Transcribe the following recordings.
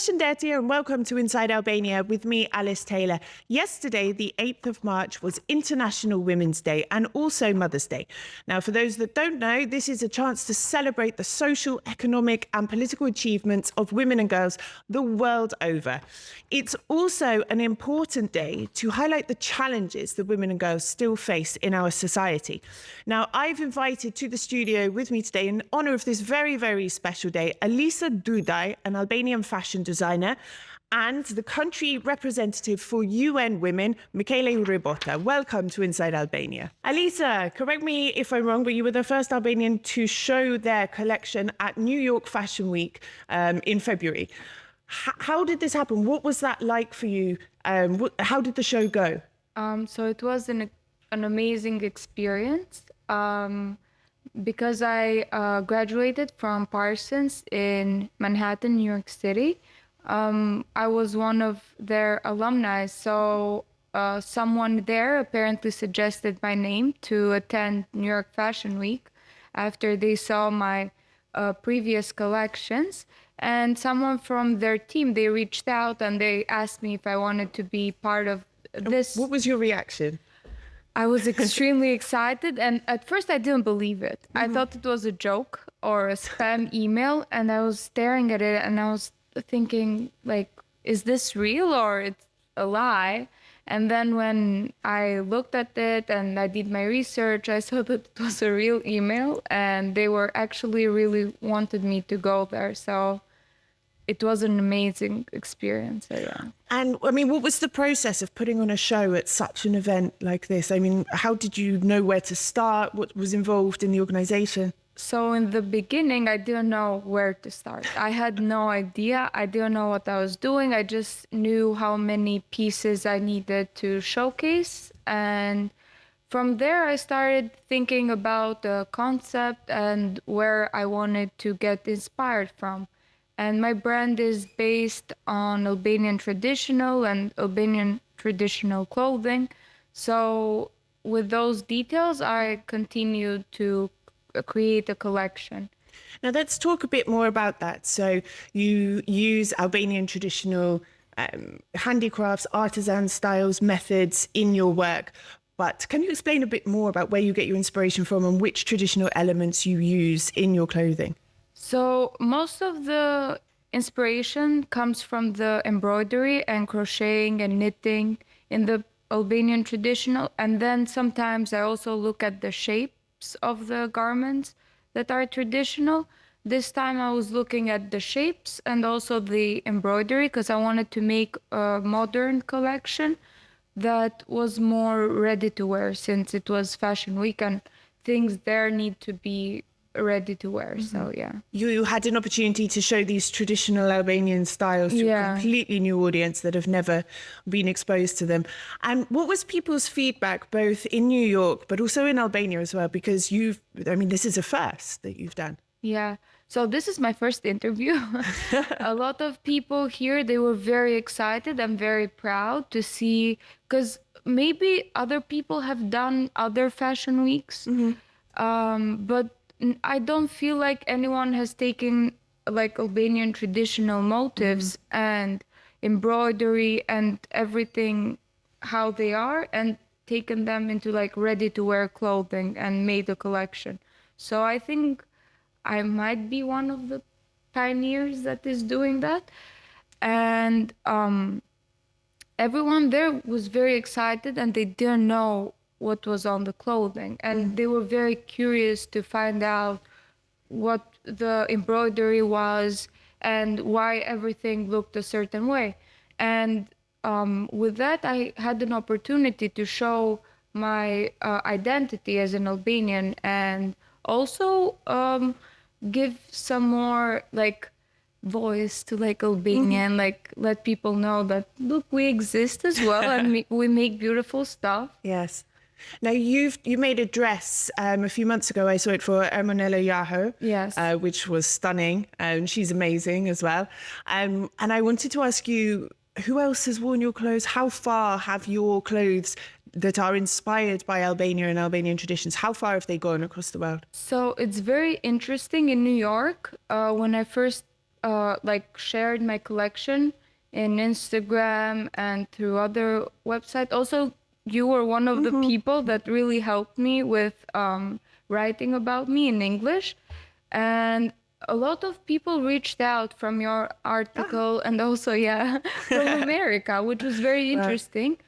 Përshëndetje and welcome to Inside Albania with me, Alice Taylor. Yesterday, the 8th of March, was International Women's Day and also Mother's Day. Now, for those that don't know, this is a chance to celebrate the social, economic and political achievements of women and girls the world over. It's also an important day to highlight the challenges that women and girls still face in our society. Now, I've invited to the studio with me today in honour of this very, very special day, Alisa Dudaj, an Albanian fashion designer, and the country representative for UN Women, Michele Ribotta. Welcome to Inside Albania. Alisa, correct me if I'm wrong, but you were the first Albanian to show their collection at New York Fashion Week in February. How did this happen? What was that like for you? How did the show go? So it was an amazing experience because I graduated from Parsons in Manhattan, New York City. I was one of their alumni, so someone there apparently suggested my name to attend New York Fashion Week after they saw my previous collections. And someone from their team, they reached out and they asked me if I wanted to be part of this. What was your reaction? I was extremely excited, and at first I didn't believe it. I thought it was a joke or a spam email, and I was staring at it and I was thinking, like, is this real or it's a lie? And then when I looked at it and I did my research, I saw that it was a real email and they were actually really wanted me to go there. So it was an amazing experience. So, yeah. And I mean, what was the process of putting on a show at such an event like this? I mean, how did you know where to start? What was involved in the organization? So in the beginning, I didn't know where to start. I had no idea. I didn't know what I was doing. I just knew how many pieces I needed to showcase. And from there, I started thinking about the concept and where I wanted to get inspired from. And my brand is based on Albanian traditional and Albanian traditional clothing. So with those details, I continued to create a collection. Now let's talk a bit more about that. So you use Albanian traditional handicrafts, artisan styles, methods in your work. But can you explain a bit more about where you get your inspiration from and which traditional elements you use in your clothing? So most of the inspiration comes from the embroidery and crocheting and knitting in the Albanian traditional. And then sometimes I also look at the shapes of the garments that are traditional. This time I was looking at the shapes and also the embroidery because I wanted to make a modern collection that was more ready to wear since it was Fashion Week and things there need to be ready to wear. So yeah, you had an opportunity to show these traditional Albanian styles to a completely new audience that have never been exposed to them. And what was people's feedback both in New York but also in Albania as well, because this is a first that you've done. Yeah, so this is my first interview. A lot of people here, they were very excited and very proud to see, because maybe other people have done other fashion weeks, but I don't feel like anyone has taken like Albanian traditional motifs and embroidery and everything how they are and taken them into like ready to wear clothing and made a collection. So I think I might be one of the pioneers that is doing that. And everyone there was very excited and they didn't know what was on the clothing, and they were very curious to find out what the embroidery was and why everything looked a certain way. And with that, I had an opportunity to show my identity as an Albanian and also give some more like voice to like Albanian, like let people know that look, we exist as well and we make beautiful stuff. Yes. Now, you made a dress a few months ago. I saw it for Ermonella Yaho, yes, which was stunning. She's amazing as well. And I wanted to ask you, who else has worn your clothes? How far have your clothes that are inspired by Albania and Albanian traditions, how far have they gone across the world? So it's very interesting in New York. When I first like shared my collection in Instagram and through other websites. Also, you were one of the people that really helped me with writing about me in English. And a lot of people reached out from your article and also, yeah, from America, which was very interesting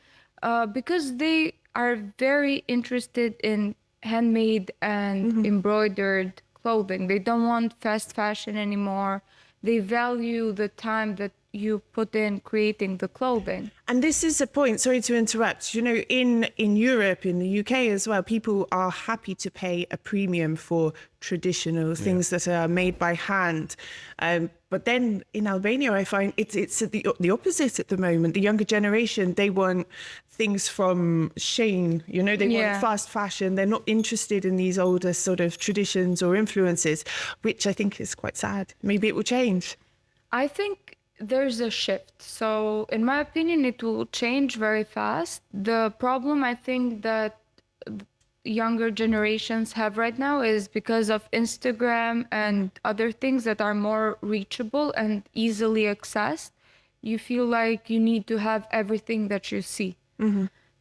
because they are very interested in handmade and embroidered clothing. They don't want fast fashion anymore. They value the time that you put in creating the clothing. And this is a point, sorry to interrupt, you know, in Europe, in the UK as well, people are happy to pay a premium for traditional things that are made by hand. But then in Albania, I find it's the opposite at the moment. The younger generation, they want things from Shane, you know, they want fast fashion. They're not interested in these older sort of traditions or influences, which I think is quite sad. Maybe it will change. I think there's a shift. So in my opinion, it will change very fast. The problem I think that younger generations have right now is because of Instagram and other things that are more reachable and easily accessed. You feel like you need to have everything that you see.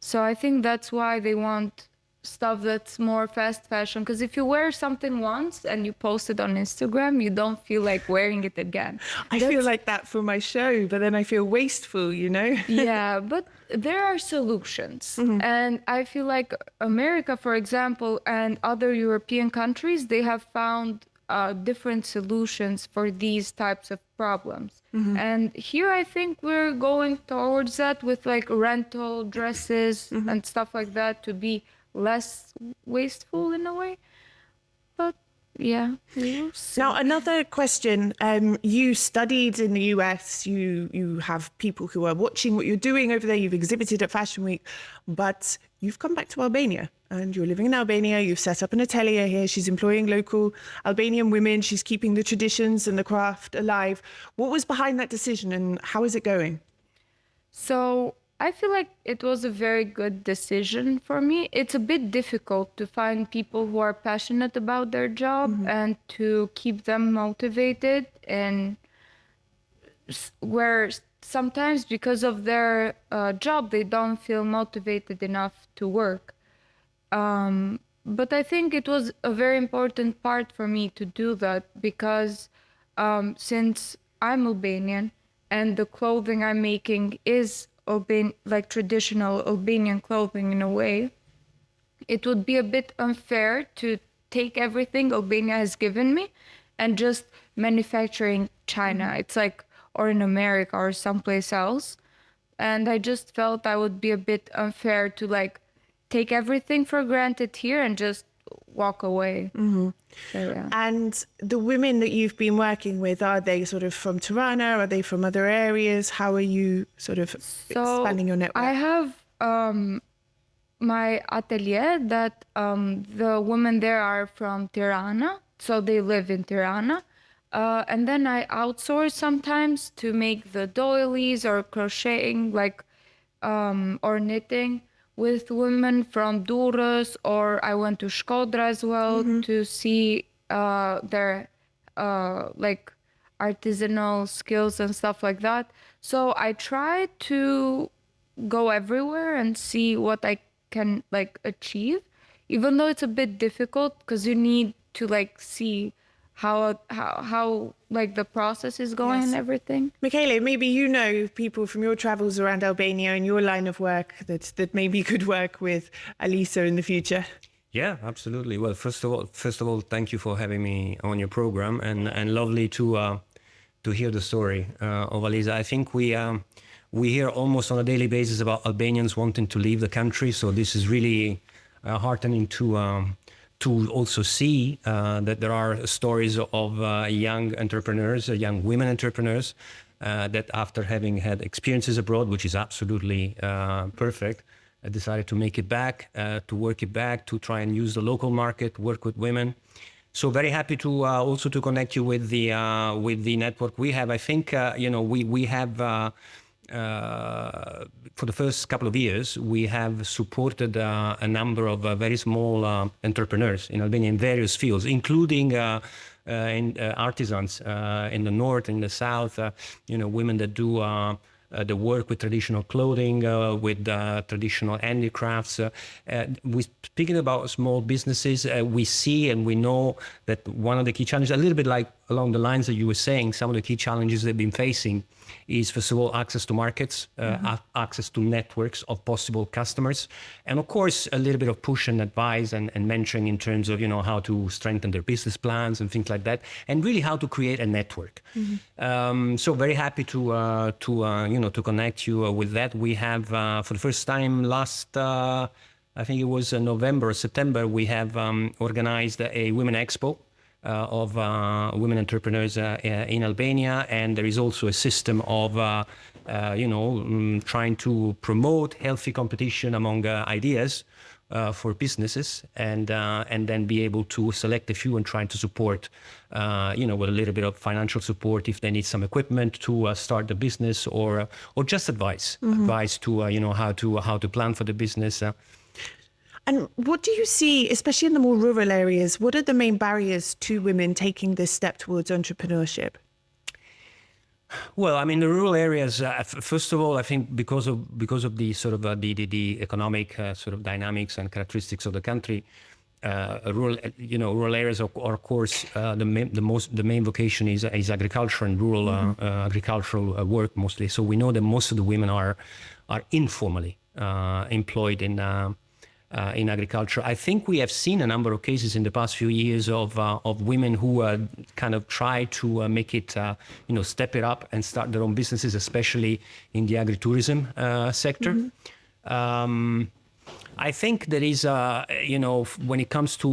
So I think that's why they want stuff that's more fast fashion, because if you wear something once and you post it on Instagram, you don't feel like wearing it again. I feel like that for my show, but then I feel wasteful, you know? Yeah, but there are solutions. And I feel like America, for example, and other European countries, they have found different solutions for these types of problems. And here I think we're going towards that with like rental dresses and stuff like that to be less wasteful in a way. But yeah, we'll see. Now, another question. You studied in the US. You have people who are watching what you're doing over there. You've exhibited at Fashion Week, but you've come back to Albania and you're living in Albania. You've set up an atelier here. She's employing local Albanian women. She's keeping the traditions and the craft alive. What was behind that decision and how is it going? So I feel like it was a very good decision for me. It's a bit difficult to find people who are passionate about their job and to keep them motivated, and where sometimes because of their job, they don't feel motivated enough to work. But I think it was a very important part for me to do that because since I'm Albanian and the clothing I'm making is like traditional Albanian clothing in a way, it would be a bit unfair to take everything Albania has given me and just manufacturing China. It's like, or in America or someplace else. And I just felt I would be a bit unfair to like take everything for granted here and just walk away. So, yeah. And the women that you've been working with, are they sort of from Tirana? Are they from other areas? How are you sort of expanding your network? I have my atelier that the women there are from Tirana, so they live in Tirana. And then I outsource sometimes to make the doilies or crocheting, like or knitting with women from Durrës, or I went to Shkodra as well to see their like artisanal skills and stuff like that. So I try to go everywhere and see what I can like achieve, even though it's a bit difficult because you need to like see how like the process is going and everything. Michele, maybe you know people from your travels around Albania and your line of work that maybe could work with Alisa in the future. Yeah, absolutely. Well, first of all, thank you for having me on your program, and lovely to hear the story of Alisa. I think we hear almost on a daily basis about Albanians wanting to leave the country, so this is really heartening to also see that there are stories of young entrepreneurs, young women entrepreneurs, that after having had experiences abroad, which is absolutely perfect, decided to make it back, to work it back, to try and use the local market, work with women. So very happy to also to connect you with the network we have. I think we have. For the first couple of years, we have supported a number of very small entrepreneurs in Albania in various fields, including artisans in the north, in the south, women that do the work with traditional clothing, with traditional handicrafts. We're speaking about small businesses. We see and we know that one of the key challenges, a little bit like along the lines that you were saying, some of the key challenges they've been facing is, first of all, access to markets, access to networks of possible customers, and of course, a little bit of push and advice and mentoring in terms of, how to strengthen their business plans and things like that, and really how to create a network. So very happy to connect you with that. We have, for the first time last, I think it was November or September, we have organized a Women Expo of women entrepreneurs in Albania, and there is also a system of trying to promote healthy competition among ideas for businesses, and then be able to select a few and try to support with a little bit of financial support if they need some equipment to start the business, or just advice to how to plan for the business. And what do you see, especially in the more rural areas, what are the main barriers to women taking this step towards entrepreneurship? Well, I mean, the rural areas, first of all, I think because of the sort of the economic sort of dynamics and characteristics of the country, rural areas are, of course, the main vocation is agriculture and rural agricultural work mostly. So we know that most of the women are informally employed in agriculture. I think we have seen a number of cases in the past few years of women who kind of try to make it, step it up and start their own businesses, especially in the agritourism sector. I think there is, when it comes to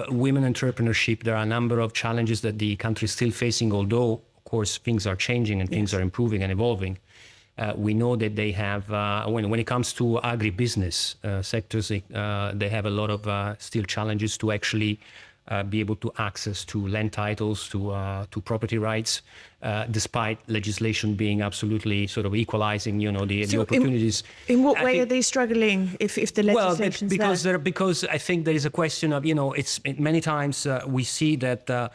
women entrepreneurship, there are a number of challenges that the country is still facing, although, of course, things are changing and things are improving and evolving. We know that they have, when it comes to agribusiness sectors, they have a lot of still challenges to actually be able to access to land titles, to property rights, despite legislation being absolutely sort of equalizing, the opportunities. In what way are they struggling if the legislation's because I think there is a question of, it's many times we see that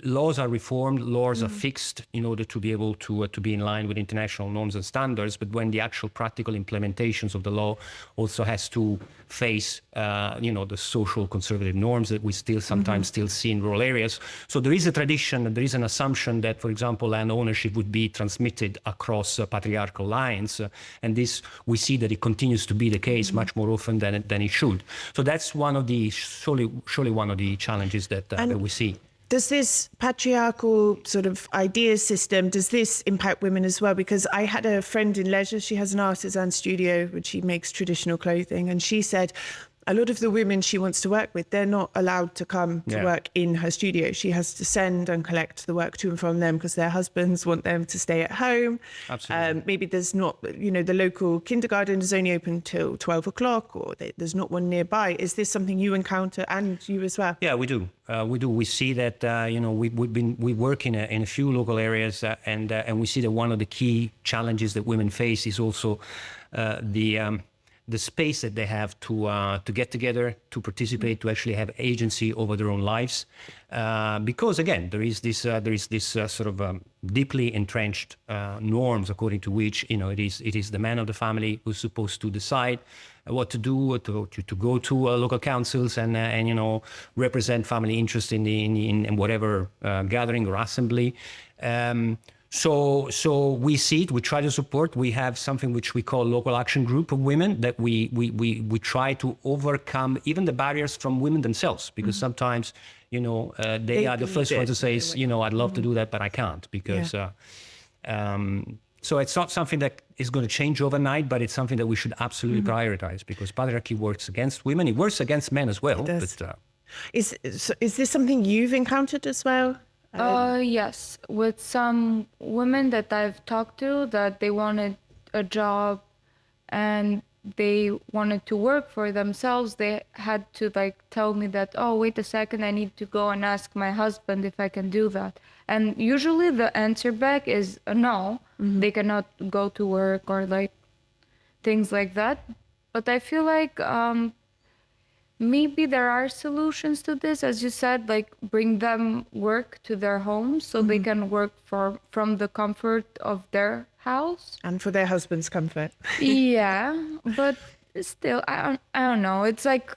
laws are reformed, laws are fixed in order to be able to be in line with international norms and standards. But when the actual practical implementations of the law also has to face, the social conservative norms that we still sometimes still see in rural areas. So there is a tradition, there is an assumption that, for example, land ownership would be transmitted across patriarchal lines. And this, we see that it continues to be the case much more often than it should. So that's one of the, surely one of the challenges that we see. Does this patriarchal sort of idea system, does this impact women as well? Because I had a friend in Leisure, she has an artisan studio, which she makes traditional clothing. And she said a lot of the women she wants to work with, they're not allowed to come to work in her studio. She has to send and collect the work to and from them because their husbands want them to stay at home. Absolutely. Maybe there's not, the local kindergarten is only open till 12 o'clock or there's not one nearby. Is this something you encounter and you as well? Yeah, we do. We see that, we work in a few local areas and we see that one of the key challenges that women face is also the space that they have to get together, to participate, to actually have agency over their own lives, because again there is this sort of deeply entrenched norms according to which it is the man of the family who's supposed to decide what to do, to go to local councils and represent family interest in whatever gathering or assembly. So we see it, we try to support. We have something which we call local action group of women that we try to overcome even the barriers from women themselves, because sometimes, they are the first ones to say, I'd love to do that, but I can't because, so it's not something that is going to change overnight, but it's something that we should absolutely prioritize because patriarchy works against women. It works against men as well. It does. But, is this something you've encountered as well? Yes, with some women that I've talked to that they wanted a job and they wanted to work for themselves, they had to tell me that, oh, wait a second, I need to go and ask my husband if I can do that. And usually the answer back is no, they cannot go to work or things like that. But I feel like maybe there are solutions to this, as you said, like bring them work to their homes so they can work from the comfort of their house. And for their husband's comfort. Yeah, but still, I don't know. It's like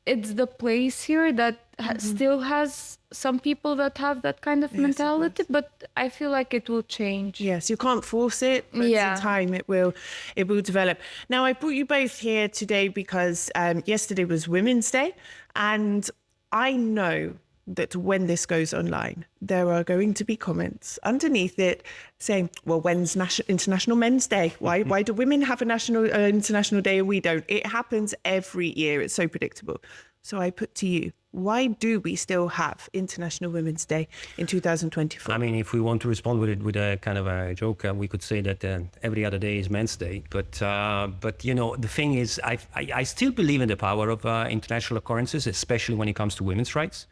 it's the place here that still has some people that have that kind of mentality, but I feel like it will change. Yes, you can't force it, but in time it will develop. Now, I brought you both here today because yesterday was Women's Day, and I know that when this goes online, there are going to be comments underneath it saying, well, when's International Men's Day? Why do women have a international day and we don't? It happens every year. It's so predictable. So I put to you, why do we still have International Women's Day in 2024? I mean, if we want to respond with a kind of a joke, we could say that every other day is Men's Day. But you know, the thing is, I still believe in the power of international occurrences, especially when it comes to women's rights.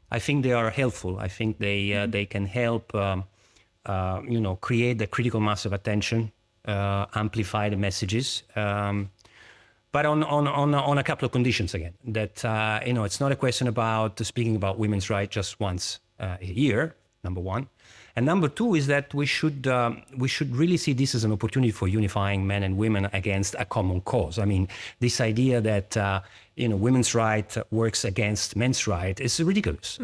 I think they are helpful. I think they can help, you know, create the critical mass of attention, amplify the messages. But on a couple of conditions again, that, you know, it's not a question about speaking about women's rights just once a year, number one. And number two is that we should really see this as an opportunity for unifying men and women against a common cause. I mean, this idea that, you know, women's right works against men's right is ridiculous.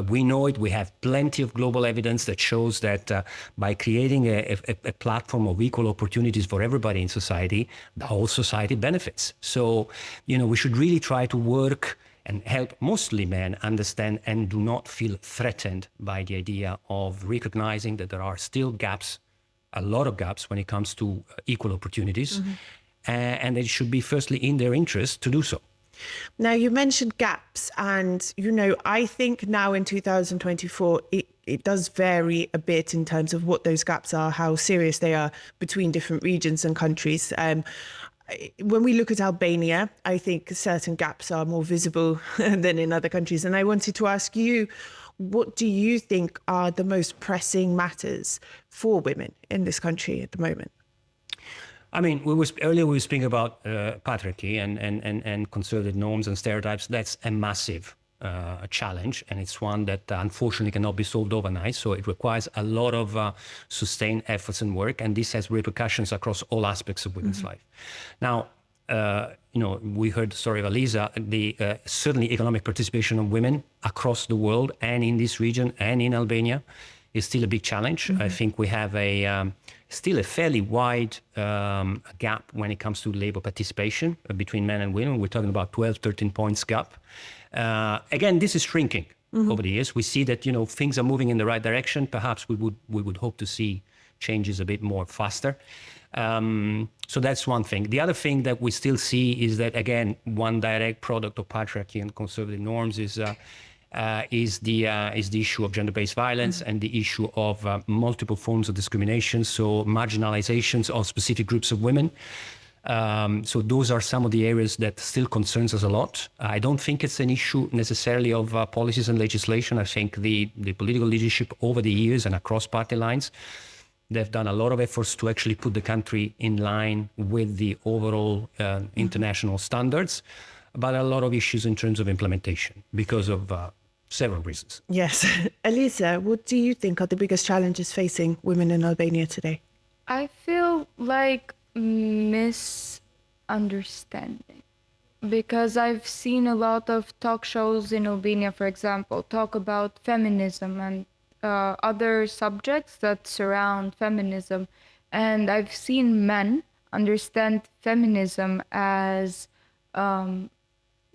We know it. We have plenty of global evidence that shows that by creating a platform of equal opportunities for everybody in society, the whole society benefits. So, you know, we should really try to work and help mostly men understand and do not feel threatened by the idea of recognizing that there are still gaps, a lot of gaps when it comes to equal opportunities. And it should be firstly in their interest to do so. Now, you mentioned gaps, and, you know, I think now in 2024, it does vary a bit in terms of what those gaps are, how serious they are between different regions and countries. When we look at Albania, I think certain gaps are more visible than in other countries. And I wanted to ask you, what do you think are the most pressing matters for women in this country at the moment? I mean, earlier we were speaking about patriarchy and conservative norms and stereotypes. That's a massive challenge, and it's one that unfortunately cannot be solved overnight. So it requires a lot of sustained efforts and work, and this has repercussions across all aspects of women's life. Now, you know, we heard the story of Alisa. Certainly economic participation of women across the world and in this region and in Albania is still a big challenge. I think we have still a fairly wide gap when it comes to labor participation between men and women. We're talking about 12, 13 points gap. Again, this is shrinking over the years. We see that, you know, things are moving in the right direction. Perhaps we would hope to see changes a bit more faster. So that's one thing. The other thing that we still see is that, again, one direct product of patriarchy and conservative norms is the issue of gender-based violence and the issue of multiple forms of discrimination, so marginalizations of specific groups of women. So those are some of the areas that still concerns us a lot. I don't think it's an issue necessarily of policies and legislation. I think the political leadership over the years and across party lines, they've done a lot of efforts to actually put the country in line with the overall international standards, but a lot of issues in terms of implementation because of several reasons. Yes. Alisa, what do you think are the biggest challenges facing women in Albania today? I feel like misunderstanding, because I've seen a lot of talk shows in Albania, for example, talk about feminism and other subjects that surround feminism. And I've seen men understand feminism as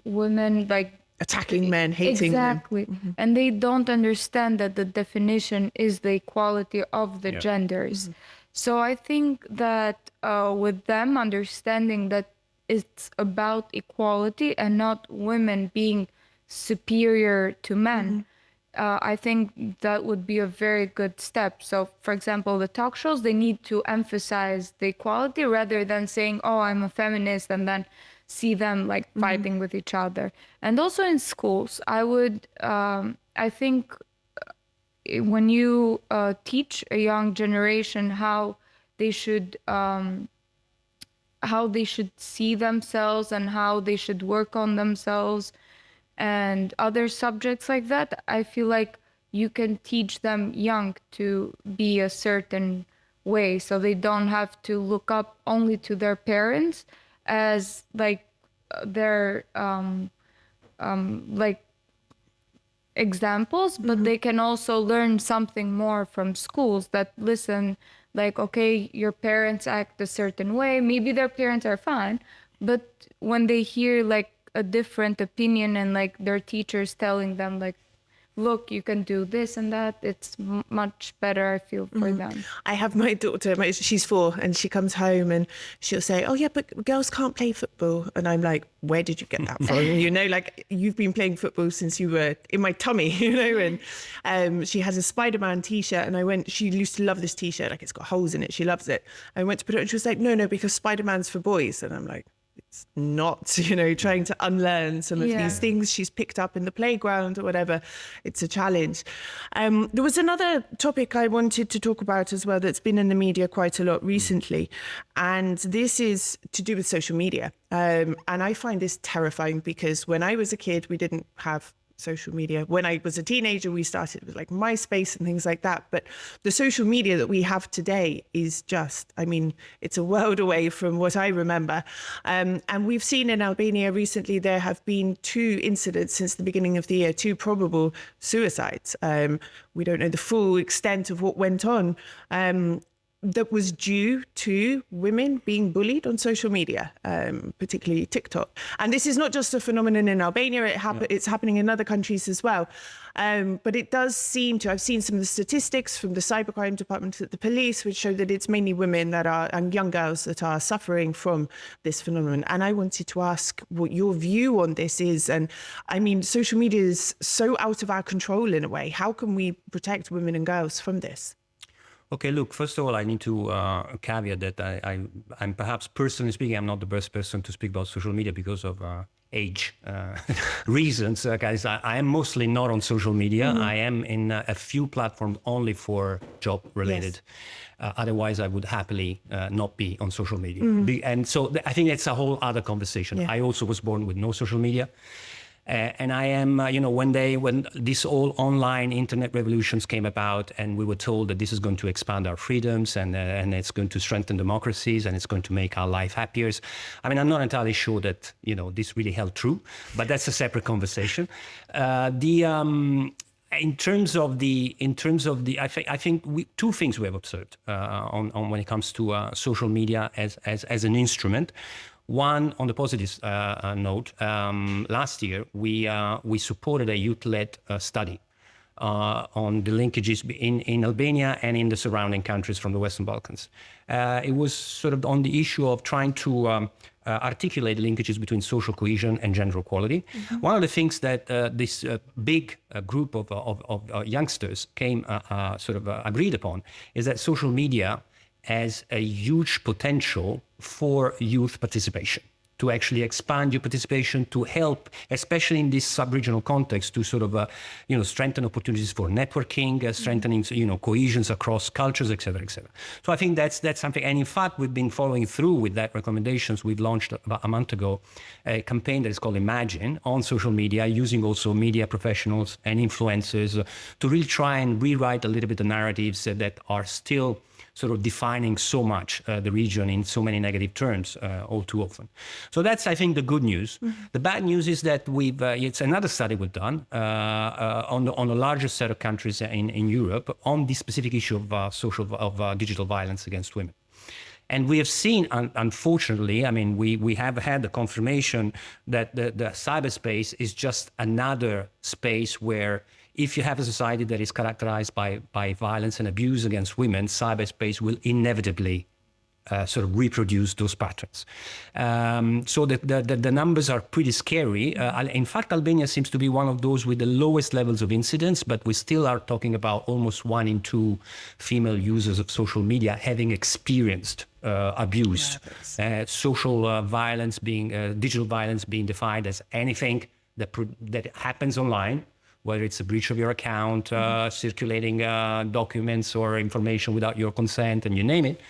women like attacking men, hating exactly. them. And they don't understand that the definition is the equality of the genders. So I think that with them understanding that it's about equality and not women being superior to men, I think that would be a very good step. So, for example, the talk shows, they need to emphasize the equality rather than saying, oh, I'm a feminist, and then see them like fighting with each other. And also in schools, I think when you teach a young generation how they should how they should see themselves and how they should work on themselves and other subjects like that. I feel like you can teach them young to be a certain way, so they don't have to look up only to their parents as like their like examples, but they can also learn something more from schools that listen, like, okay, your parents act a certain way, maybe their parents are fine, but when they hear like a different opinion and like their teachers telling them like, look, you can do this and that, it's much better, I feel, for them. I have my daughter, she's 4, and she comes home and she'll say, oh yeah, but girls can't play football. And I'm like, where did you get that from? You know, like, you've been playing football since you were in my tummy, you know. And she has a Spider-Man t-shirt, and she used to love this t-shirt, like it's got holes in it, she loves it. I went to put it on, and she was like, no, because Spider-Man's for boys. And I'm like, it's not, you know, trying to unlearn some of these things she's picked up in the playground or whatever. It's a challenge. There was another topic I wanted to talk about as well that's been in the media quite a lot recently. And this is to do with social media. And I find this terrifying because when I was a kid, we didn't have social media. When I was a teenager, we started with like MySpace and things like that. But the social media that we have today is just, I mean, it's a world away from what I remember. And we've seen in Albania recently, there have been 2 incidents since the beginning of the year, 2 probable suicides. We don't know the full extent of what went on. That was due to women being bullied on social media, particularly TikTok. And this is not just a phenomenon in Albania, it's happening in other countries as well. But it does seem to, I've seen some of the statistics from the cybercrime department at the police, which show that it's mainly women and young girls that are suffering from this phenomenon. And I wanted to ask what your view on this is. And I mean, social media is so out of our control in a way. How can we protect women and girls from this? Okay, look, first of all, I need to caveat that I'm perhaps, personally speaking, I'm not the best person to speak about social media because of age reasons. Guys, I am mostly not on social media. I am in a few platforms only for job related. Yes. Otherwise, I would happily not be on social media. And so I think that's a whole other conversation. Yeah. I also was born with no social media. And I am, you know, when this all online internet revolutions came about, and we were told that this is going to expand our freedoms and it's going to strengthen democracies and it's going to make our life happier. I mean, I'm not entirely sure that, you know, this really held true, but that's a separate conversation. In terms of the, I think 2 things we have observed on when it comes to social media as an instrument. One, on the positive note, last year we supported a youth-led study on the linkages in Albania and in the surrounding countries from the Western Balkans. It was sort of on the issue of trying to articulate linkages between social cohesion and gender equality. One of the things that this big group of youngsters agreed upon is that social media has a huge potential for youth participation, to actually expand your participation, to help, especially in this sub-regional context, to sort of, strengthen opportunities for networking, strengthening, cohesions across cultures, et cetera, et cetera. So I think that's something. And in fact, we've been following through with that recommendations. We've launched about a month ago a campaign that is called Imagine on social media, using also media professionals and influencers to really try and rewrite a little bit the narratives that are still sort of defining so much the region in so many negative terms all too often. So that's, I think, the good news. The bad news is that it's another study we've done on a larger set of countries in Europe on the specific issue of digital violence against women. And we have seen, unfortunately, I mean, we have had the confirmation that the cyberspace is just another space where, if you have a society that is characterized by violence and abuse against women, cyberspace will inevitably sort of reproduce those patterns. So the numbers are pretty scary. In fact, Albania seems to be one of those with the lowest levels of incidence, but we still are talking about almost 1 in 2 female users of social media having experienced abuse. Social violence digital violence being defined as anything that happens online, whether it's a breach of your account, circulating documents or information without your consent, and you name it.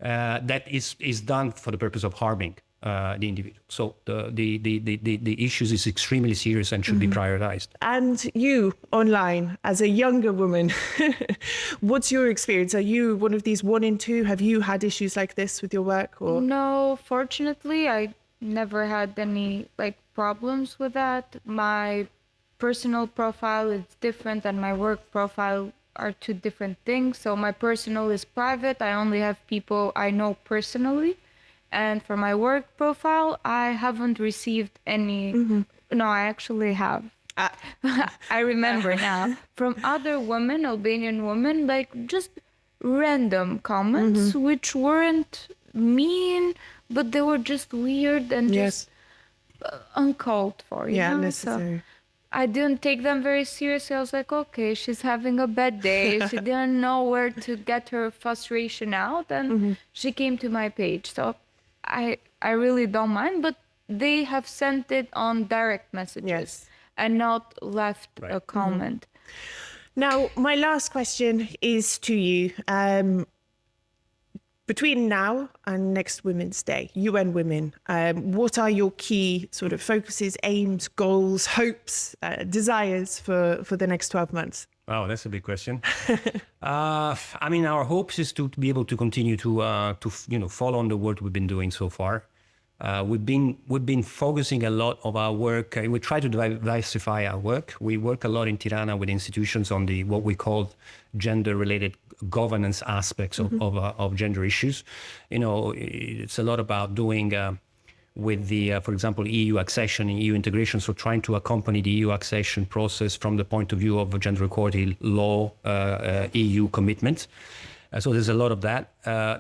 that is done for the purpose of harming the individual. So the issues is extremely serious and should be prioritized. And you online as a younger woman, what's your experience? Are you one of these 1 in 2? Have you had issues like this with your work? Or No, fortunately, I never had any problems with that. My personal profile is different and my work profile are 2 different things. So my personal is private. I only have people I know personally. And for my work profile, I haven't received any. No, I actually have. I remember now from other women, Albanian women, just random comments, which weren't mean, but they were just weird and just uncalled for. You know? Necessary. So I didn't take them very seriously. I was like, okay, she's having a bad day. She didn't know where to get her frustration out, and she came to my page. So I really don't mind, but they have sent it on direct messages and not left a comment. Now, my last question is to you. Between now and next Women's Day, UN Women, what are your key sort of focuses, aims, goals, hopes, desires for the next 12 months? Wow, that's a big question. I mean, our hopes is to be able to continue to follow on the work we've been doing so far. We've been focusing a lot of our work. We try to diversify our work. We work a lot in Tirana with institutions on what we call gender-related governance aspects of gender issues. It's a lot about doing with the, for example, EU accession and EU integration. So trying to accompany the EU accession process from the point of view of gender equality law, EU commitment. So there's a lot of that.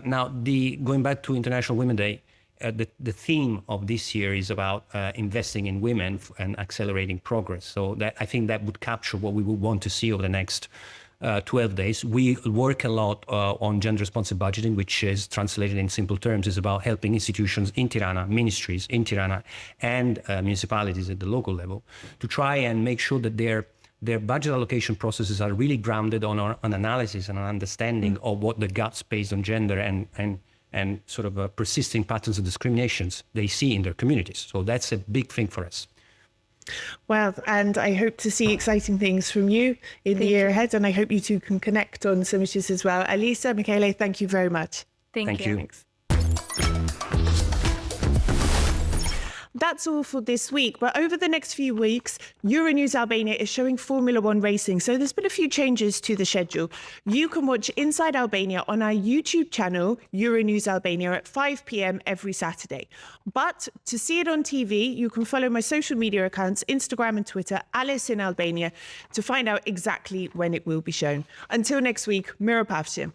Now, going back to International Women's Day, the theme of this year is about investing in women and accelerating progress. So I think that would capture what we would want to see over the next 12 days. We work a lot on gender-responsive budgeting, which is translated in simple terms, is about helping institutions in Tirana, ministries in Tirana, and municipalities at the local level to try and make sure that their budget allocation processes are really grounded on an analysis and an understanding of what the gaps based on gender and sort of persisting patterns of discriminations they see in their communities. So that's a big thing for us. Well, and I hope to see exciting things from you in the year ahead, and I hope you two can connect on some issues as well. Alisa, Michele, thank you very much. Thank you. Thanks. That's all for this week. But over the next few weeks, Euronews Albania is showing Formula One racing. So there's been a few changes to the schedule. You can watch Inside Albania on our YouTube channel, Euronews Albania, at 5 p.m. every Saturday. But to see it on TV, you can follow my social media accounts, Instagram and Twitter, Alice in Albania, to find out exactly when it will be shown. Until next week, Mira Pavshin.